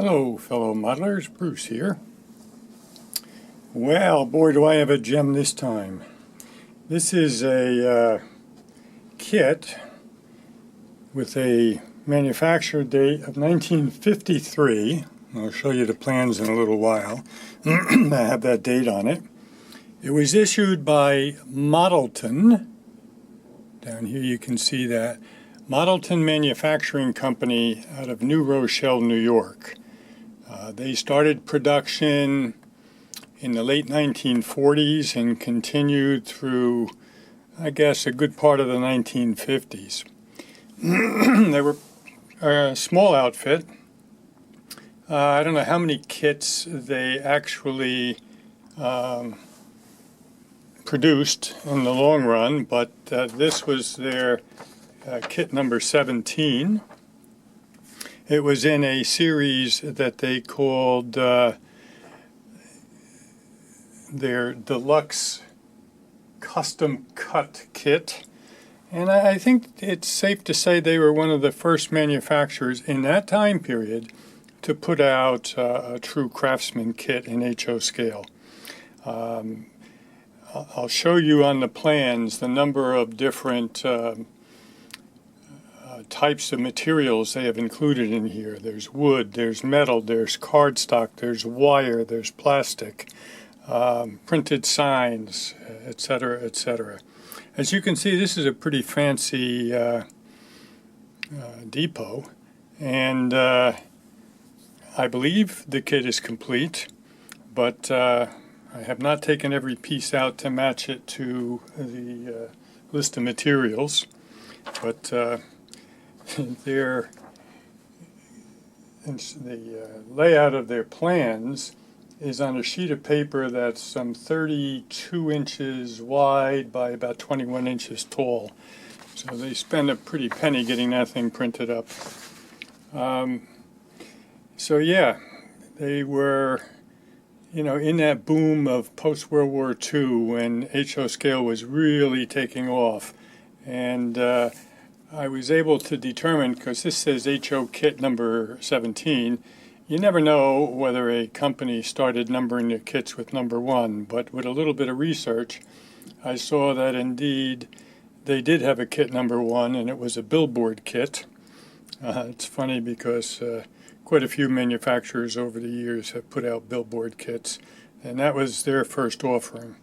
Hello, fellow modelers. Bruce here. Well, boy, do I have a gem this time. This is a kit with a manufacture date of 1953. I'll show you the plans in a little while. I have that date on it. It was issued by Modelton. Down here you can see that. Modelton Manufacturing Company out of New Rochelle, New York. They started production in the late 1940s and continued through, I guess, a good part of the 1950s. They were a small outfit. I don't know how many kits they actually produced in the long run, but this was their kit number 17. It was in a series that they called their Deluxe Custom Cut Kit. And I think it's safe to say they were one of the first manufacturers in that time period to put out a true Craftsman kit in HO scale. I'll show you on the plans the number of different types of materials they have included in here. There's wood, there's metal, there's cardstock, there's wire, there's plastic, printed signs, etc., etc. As you can see, this is a pretty fancy depot, and I believe the kit is complete, but I have not taken every piece out to match it to the list of materials, but the layout of their plans is on a sheet of paper that's some 32 inches wide by about 21 inches tall. So they spend a pretty penny getting that thing printed up. So yeah, they were, in that boom of post-World War II when HO scale was really taking off. And I was able to determine, because this says HO kit number 17, you never know whether a company started numbering their kits with number 1, but with a little bit of research, I saw that indeed they did have a kit number 1, and it was a billboard kit. It's funny because quite a few manufacturers over the years have put out billboard kits, and that was their first offering.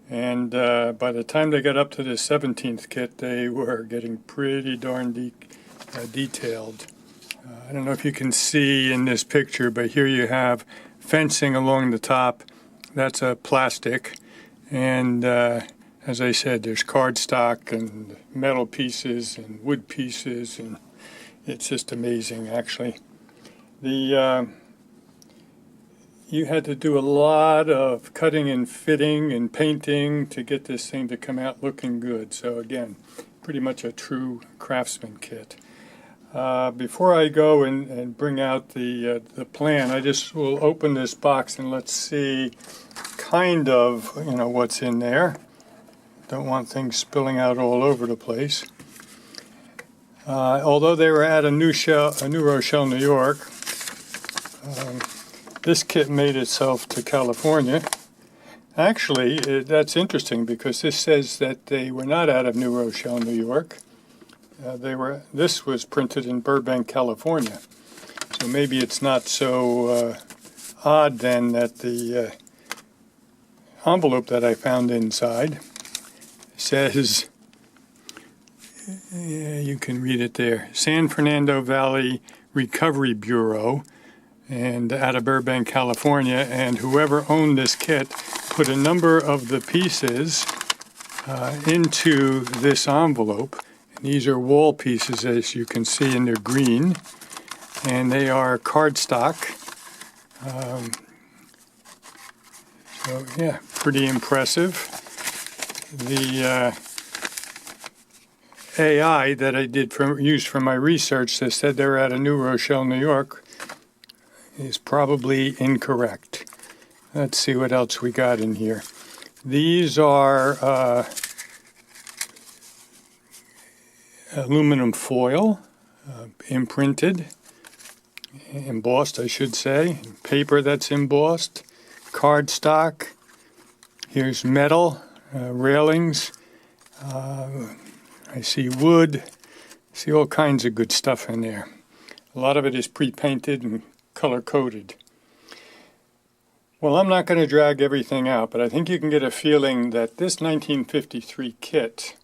And by the time they got up to the 17th kit, they were getting pretty darn detailed. I don't know if you can see in this picture, but here you have fencing along the top. That's a plastic. And as I said, there's cardstock and metal pieces and wood pieces, and it's just amazing, actually. You had to do a lot of cutting and fitting and painting to get this thing to come out looking good. So again, pretty much a true Craftsman kit. Before I go and bring out the plan, I just will open this box and let's see kind of what's in there. Don't want things spilling out all over the place. Although they were at a New Rochelle, New York, this kit made itself to California. Actually, that's interesting because this says that they were not out of New Rochelle, New York. This was printed in Burbank, California. So maybe it's not so odd then that the envelope that I found inside says, you can read it there, San Fernando Valley Recovery Bureau, and out of Burbank, California, and whoever owned this kit put a number of the pieces into this envelope. And these are wall pieces, as you can see, and they're green, and they are cardstock. So yeah, pretty impressive. The AI that I used for my research that said they're out of New Rochelle, New York, is probably incorrect. Let's see what else we got in here. These are aluminum foil, imprinted, embossed I should say, paper that's embossed, cardstock, here's metal, railings, I see wood, see all kinds of good stuff in there. A lot of it is pre-painted and color-coded. Well, I'm not going to drag everything out, but I think you can get a feeling that this 1953 kit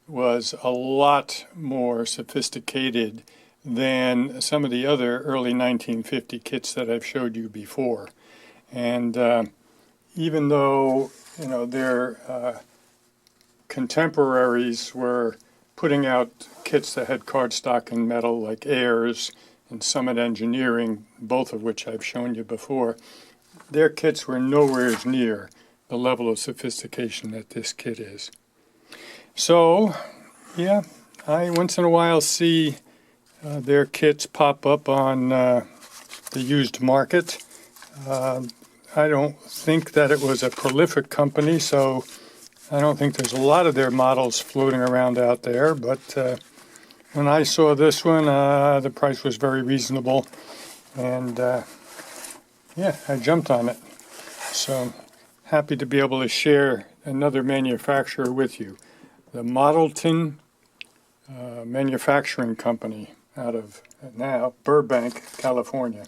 was a lot more sophisticated than some of the other early 1950 kits that I've showed you before. And even though, you know, their contemporaries were putting out kits that had cardstock and metal like Ayers and Summit Engineering, both of which I've shown you before, their kits were nowhere near the level of sophistication that this kit is. So, yeah, I once in a while see their kits pop up on the used market. I don't think that it was a prolific company, so I don't think there's a lot of their models floating around out there, but when I saw this one, the price was very reasonable, and yeah, I jumped on it. So happy to be able to share another manufacturer with you. The Modelton Manufacturing Company out of now Burbank, California.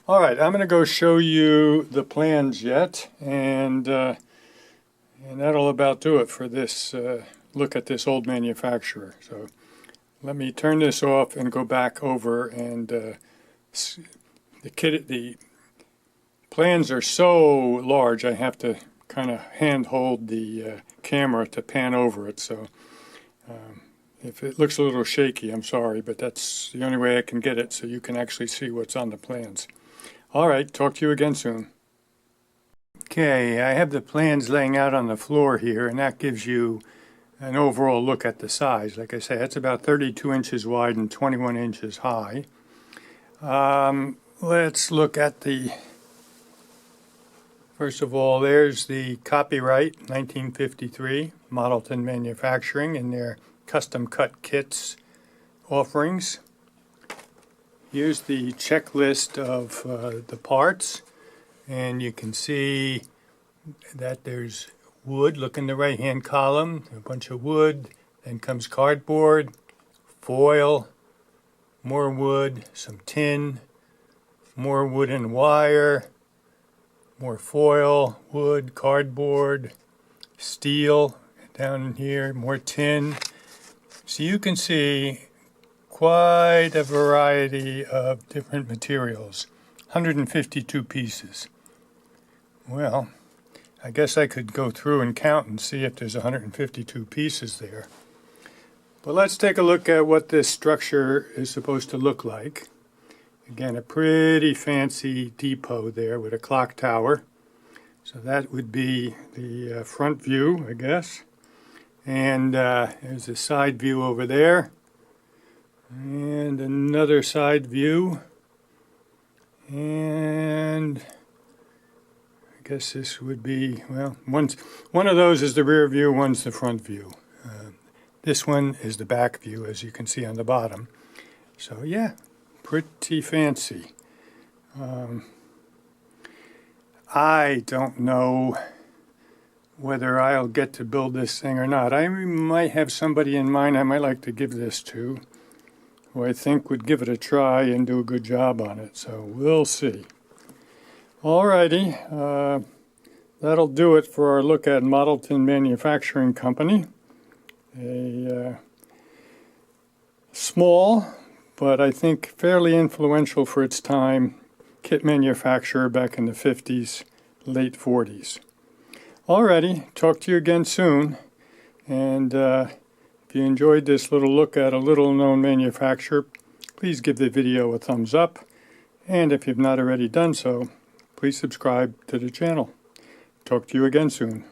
All right, I'm going to go show you the plans yet, and that'll about do it for this look at this old manufacturer. So let me turn this off and go back over, and the plans are so large I have to kind of hand hold the camera to pan over it. So if it looks a little shaky, I'm sorry, but that's the only way I can get it so you can actually see what's on the plans. All right, talk to you again soon. Okay, I have the plans laying out on the floor here, and that gives you an overall look at the size. Like I say, it's about 32 inches wide and 21 inches high. Let's look at the, first of all, there's the copyright, 1953, Modelton Manufacturing, and their custom cut kits offerings. Here's the checklist of the parts, and you can see that there's wood. Look in the right hand column, a bunch of wood, then comes cardboard, foil, more wood, some tin, more wood and wire, more foil, wood, cardboard, steel down here, more tin. So you can see quite a variety of different materials, 152 pieces. Well, I guess I could go through and count and see if there's 152 pieces there. But let's take a look at what this structure is supposed to look like. Again, a pretty fancy depot there with a clock tower. So that would be the front view, I guess. And there's a side view over there. And another side view. And I guess this would be, well, one of those is the rear view, one's the front view. This one is the back view, as you can see on the bottom. So yeah, pretty fancy. I don't know whether I'll get to build this thing or not. I might have somebody in mind I might like to give this to, who I think would give it a try and do a good job on it. So we'll see. Alrighty, that'll do it for our look at Modelton Manufacturing Company. A small, but I think fairly influential for its time, kit manufacturer back in the 50s, late 40s. Alrighty, talk to you again soon. And if you enjoyed this little look at a little-known manufacturer, please give the video a thumbs up. And if you've not already done so, please subscribe to the channel. Talk to you again soon.